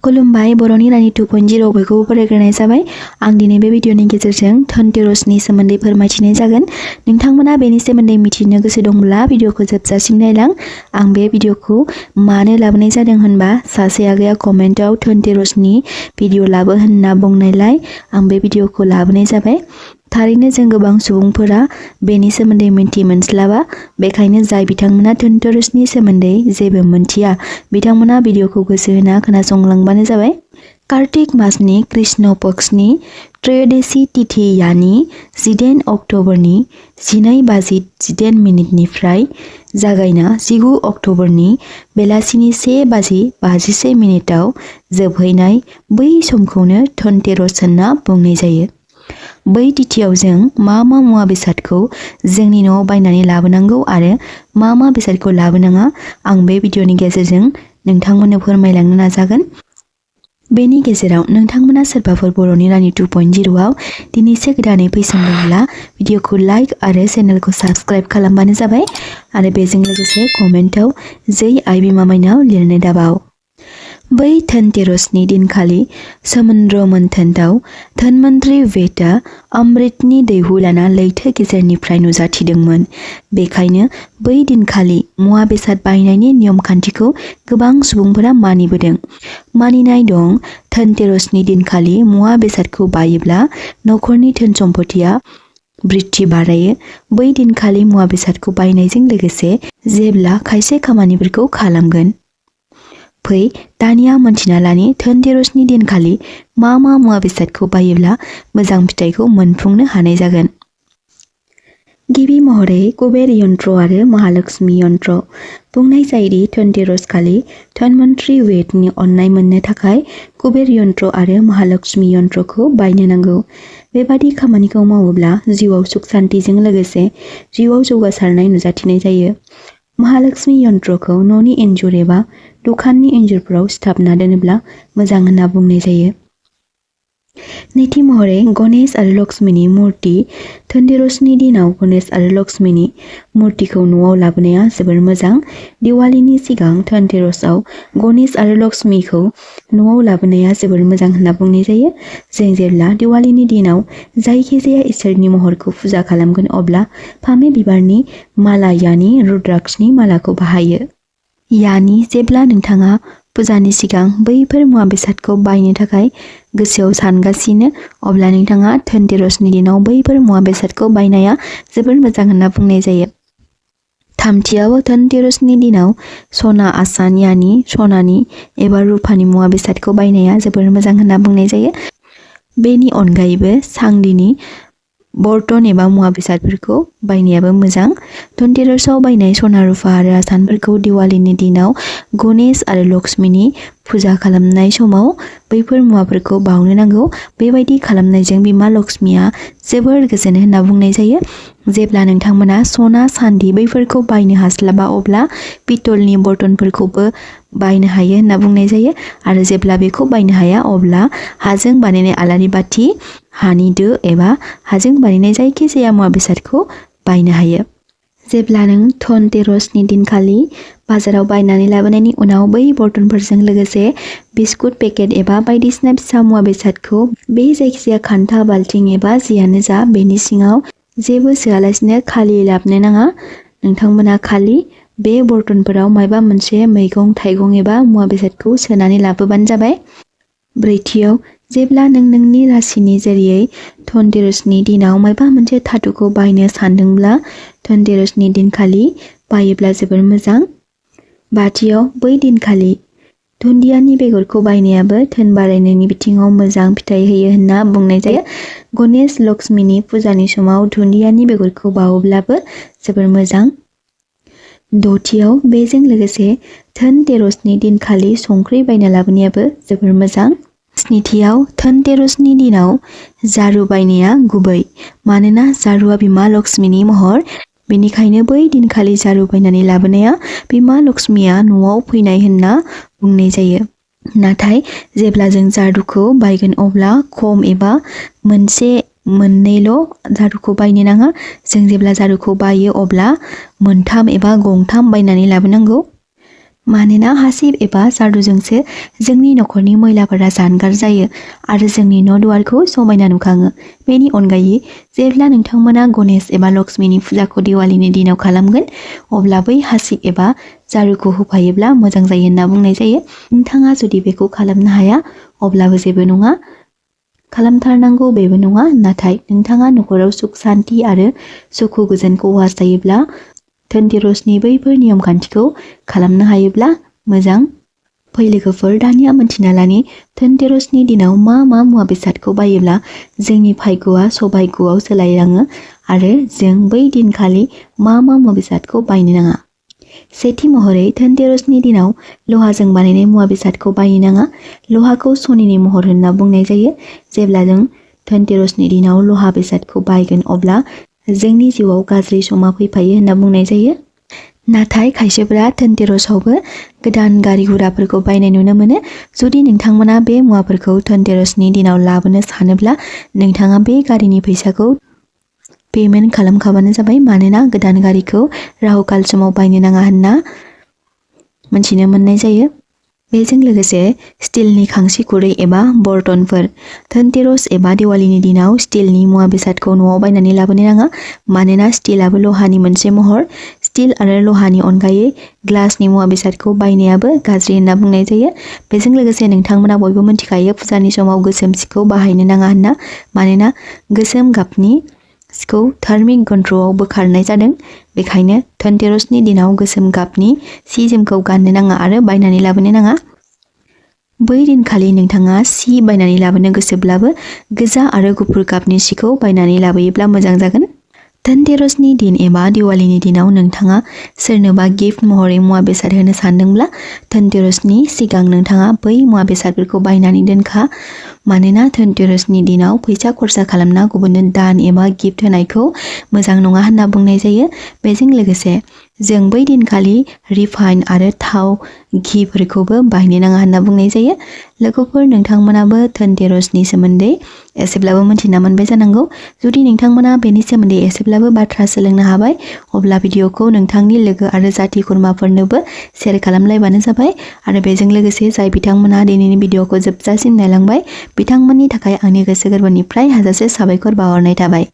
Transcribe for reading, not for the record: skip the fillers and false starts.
खुलुमबाय बर'नि रानि 2.0 बयखौबो फरायग्रोनाय जाबाय। आं दिनै बे भिडिअनि गेजेरजों धनतेरसनि सोमोन्दै फोरमायथिनाय जागोन। नोंथांमोना बेनि सोमोन्दै मिथिनो गोसो दंब्ला भिडिअखौ जोबजासिम नायलां। आं बे भिडिअखौ मानो लाबोनाय जादों होनबा सासे आगैया कमेन्टआव धनतेरसनि भिडिअ लाबो होनना बुंनायलाय आं बे भिडिअखौ लाबोनाय जाबाय। थारैनो जों गोबां सुबुंफोरा बेनि सोमोन्दै मिन्थि मोनस्लाबा, बेखायनो जाय बिथांमोना धनतेरसनि सोमोन्दै जेबो मिन्थिया बिथांमोना भिडिअखौ गोसो होना खोनासंलांबानो जाबाय। कार्तिक मासनि कृष्ण पक्षनि त्रयोदशी तिथि यानि 18 अक्ट'बरनि 12:18 जागायना 19 अक्ट'बरनि बेलासिनि 1:51 जोबहैनाय बै समखौनो धनतेरस होनना बुंनाय जायो। बै तिथियाव जों मा मुवा बेसादखौ जोंनि न'आव बायनानै लाबोनांगौ आरो मा बेसादखौ लाबोनाङा आं बे भिडिअनि गेजेरजों नोंथांमोननो फोरमायलांनो नाजागोन। बेनि गेजेराव नोंथांमोना सोरबाफोर बर'नि रानि 2.0 आव दिनैसो गोदानै फैसंदोंब्ला भिडिअखौ लाइक आरो चेनेलखौ साबस्क्राइब खालामबानो जाबाय आरो बेजों लोगोसे कमेन्टआव जै आइ बिमा माइनाव लिरनो दाबाव। बै धनतेरसनि दिनखालि समुद्र मोनथोनदाव धनवंतरि वेदआ अमृतनि दैहु लाना लैथो गेजेरनिफ्राय नुजाथिदोंमोन। बेखायनो बै दिनखालि मुवा बेसाद बायनायनि नियम खान्थिखौ गोबां सुबुंफोरा मानिबोदों। मानिनाय दं धनतेरसनि दिनखालि मुवा बेसादखौ बायोब्ला नखरनि धोन सम्पथिया बृद्धि बारायो। बै दिनखालि मुवा बेसादखौ बायनायजों लोगोसे जेब्ला खायसे खामानिफोरखौ खालामगोन। फै दानिया मोनथिना लानि धनतेरसनि दिनखालि मा मुवा बेसादखौ बायोब्ला मोजां फिथाइखौ मोनफुंनो हानाय जागोन। गिबि महरै कुबेर यन्त्र आरो महालक्ष्मी यन्त्र। बुंनाय जायोदि धनतेरस खालि धनवंतरि वेदनि अननाय मोननो थाखाय कुबेर यन्त्र आरो महालक्ष्मी यन्त्रखौ बायनो नांगौ। बेबादि खामानिखौ मावोब्ला जिउआव सुख सान्तिजों लोगोसे जिउआव जौगासारनाय नुजाथिनाय जायो। महालक्ष्मी यन्त्रखौ न'नि इन्जुर एबा दखाननि इन्जुरफोराव सिथाबना दोनोब्ला मोजां होनना बुंनाय जायो। नैथि महरै गणेश आरो लक्ष्मीनि मुर्ति। धनतेरसनि दिनाव गणेश आरो लक्ष्मीनि मुर्तिखौ न'आव लाबोनाया जोबोर मोजां। दिवालीनि सिगां धनतेरसआव गणेश आरो लक्ष्मीखौ न'आव लाबोनाया जोबोर मोजां होनना बुंनाय जायो। जों जेब्ला दिवालीनि दिनाव जायखिजाया इसोरनि महरखौ फुजा खालामगोन अब्ला फामे बिबारनि माला यानि रुद्राक्षनि मालाखौ बाहायो। यानि जेब्ला नोंथाङा फुजानि सिगां बैफोर मुवा बेसादखौ बायनो थाखाय गोसोआव सानगासिनो अब्ला नोंथाङा धनतेरसनि दिनाव बैफोर मुवा बेसादखौ बायनाया जोबोर मोजां होनना बुंनाय जायो। थामथियाव धनतेरसनि दिनाव सना आसान यानि सनानि एबा रुफानि मुवा बेसादखौ बायनाया जोबोर मोजां होनना बुंनाय जायो। बेनि अनगायैबो चांदीनि बर्तन एबा मुवा बेसादफोरखौ बायनायाबो मोजां। धनतेरसआव बायनाय सना रुफा आरो आसानफोरखौ दिवालीनि दिनाव गणेश आरो लक्ष्मीनि फुजा खालामनाय समाव बैफोर मुवाफोरखौ बावनो नांगौ। बेबायदि खालामनायजों बिमा लक्ष्मीया जोबोर गोजोनो होनना बुंनाय जायो। जेब्ला नोंथांमोना सना चांदी बैफोरखौ बायनो हास्लाबा अब्ला पितलनि बर्तनफोरखौबो बायनो हायो होनना बुंनाय जायो आरो जेब्ला बेखौ बायनो हाया अब्ला हाजों बानायनाय आलारि बाथि, हानि दो एबा हाजों बानायनाय जायखिजाया मुवा बेसादखौ बायनो हायो। जेब्ला नों धनतेरसनि दिनखालि बाजाराव बायनानै लाबोनायनि उनाव बै बर्तनफोरजों लोगोसे बिस्कुट पेकेट एबा बायदिसिना फिसा मुवा बेसादखौ बे जायखिजाया खान्था बाल्थिं एबा जियानो जा बेनि सिङाव जेबो सोआलासिनो खालि लाबोनो नाङा। नोंथांमोना खालि बे बर्तनफोराव मायबा मोनसे मैगं थाइगं एबा मुवा बेसादखौ सोनानै लाबोबानो जाबाय। ब्रैथियाव जेब्ला नों नोंनि राशिनि जरियै धनतेरसनि दिनाव मायबा मोनसे धातुखौ बायनो सानदोंब्ला धनतेरसनि दिनखालि बायोब्ला जोबोर मोजां। बाथियाव बै दिनखालि दुन्दियानि बेगरखौ बायनायाबो धोन बारायनायनि बिथिङाव मोजां फिथाइ होयो होनना बुंनाय जायो। गणेश लक्ष्मीनि फुजानि समाव दुन्दियानि बेगरखौ बावोब्लाबो जोबोर मोजां। दथियाव बेजों लोगोसे धनतेरसनि दिनखालि संख्रि बायना लाबोनायाबो जोबोर मोजां। स्निथियाव धनतेरसनि दिनाव जारु बायनाया गुबै। मानोना जारुआ बिमा लक्ष्मीनि महर, बेनिखायनो बै दिनखालि जारु बायनानै लाबोनाया बिमा लक्ष्मीया न'आव फैनाय होनना बुंनाय जायो। नाथाय जेब्ला जों जारुखौ बायगोन अब्ला खम एबा मोनसे मोननैल' जारुखौ बायनो नाङा। जों जेब्ला जारुखौ बायो अब्ला मोनथाम एबा गंथाम बायनानै लाबोनांगौ। मानोना हासिब एबा जादुजोंसो जोंनि नखरनि मैलाफोरा जानगार जायो आरो जोंनि न' दुवारखौ समायना नुखाङो। बेनि अनगायै जेब्ला नोंथांमोना गणेश एबा लक्ष्मीनि फुजाखौ दिवालीनि दिनाव खालामगोन अब्ला बै हासिब एबा जारुखौ होफायोब्ला मोजां जायो होनना बुंनाय जायो। नोंथाङा जुदि बेखौ खालामनो हाया अब्लाबो जेबो नङा, खालामथारनांगौ बेबो नङा, नाथाय नोंथाङा नखराव सुख सान्ति आरो सुखु गोजोनखौ हास्थायोब्ला धनतेरसनि बैफोर नियम खान्थिखौ खालामनो हायोब्ला मोजां। फै लोगोफोर, दानिया मोनथिना लानि धनतेरसनि दिनाव मा मा मुवा बेसादखौ बायोब्ला जोंनि भाग्यआ सौभाग्यआव सोलायलाङो आरो जों बै दिनखालि मा मा मुवा बेसादखौ बायनो नाङा। सेथि महरै धनतेरसनि दिनाव लहाजों बानायनाय मुवा बेसादखौ बायनो नाङा। लहाखौ सनिनि महर होनना बुंनाय जायो। जेब्ला जों धनतेरसनि दिनाव लहा बेसादखौ बायगोन अब्ला जोंनि जिउआव गाज्रि समा फैफायो होनना बुंनाय जायो। नाथाय खायसेफोरा धनतेरसआवबो गोदान गारि गुराफोरखौ बायनाय नुनो मोनो। जुदि नोंथांमोना बे मुवाफोरखौ धनतेरसनि दिनाव लाबोनो सानोब्ला नोंथाङा बे गारिनि फैसाखौ पेमेन्ट खालामखाबानो जाबाय। मानोना गोदान गारिखौ राहुकाल समाव बायनो नाङा होनना मिथिनो मोननाय जायो। बेजों लोगोसे स्टिलनि खांसि खुरै एबा बर्तनफोर। धनतेरस एबा दिवालीनि दिनाव स्टिलनि मुवा बेसादखौ न'आव बायनानै लाबोनो नाङा। मानोना स्टिलाबो लहानि मोनसे महर। स्टिल आरो लहानि अनगायै ग्लासनि मुवा बेसादखौ बायनायाबो गाज्रि होनना बुंनाय जायो। बेजों लोगोसे नोंथांमोना बयबो मिथिखायो फुजानि समाव गोसोम सिखौ बाहायनो नाङा होनना। मानोना गोसोम गाबनि सिखौ धार्मिक ग्रन्थआव बोखारनाय जादों। बेखायनो धनतेरसनि दिनाव गोसोम गाबनि सि जोमखौ गाननो नाङा आरो बायनानै लाबोनो नाङा। बै दिनखालि नोंथाङा सि बायनानै लाबोनो गोसोब्लाबो गोजा आरो गुफुर गाबनि सिखौ बायनानै लाबोयोब्ला मोजां जागोन। धनतेरसनि दिन एबा दिवालीनि दिनाव नोंथाङा सोरनोबा गिफ्ट महरै मुवा बेसाद होनो सानदोंब्ला धनतेरसनि सिगां नोंथाङा बै मुवा बेसादफोरखौ बायनानै दोनखा। मानोना धनतेरसनि दिनाव फैसा खरसा खालामना गुबुननो दान एबा गिफ्ट होनायखौ मोजां नङा होनना बुंनाय जायो। बेजों लोगोसे जों बै दिनखालि रिफाइन आरो थाव घिफोरखौबो बायनो नाङा होनना बुंनाय जायो। लोगोफोर, नोंथांमोनाबो धनतेरसनि सोमोन्दै एसेब्लाबो मिथिना मोनबाय जानांगौ। जुदि नोंथांमोना बेनि सोमोन्दै एसेब्लाबो बाथ्रा सोलोंनो हाबाय अब्ला भिडिअखौ नोंथांनि लोगो आरो जाथि खुरमाफोरनोबो शेयार खालामलायबानो जाबाय। आरो बेजों लोगोसे जाय बिथांमोना दिनैनि भिडिअखौ जोबजासिम नायलांबाय बिथांमोननि थाखाय आंनि गोसो गोरबोनिफ्राय हाजासे साबायखर बावहरनाय थाबाय।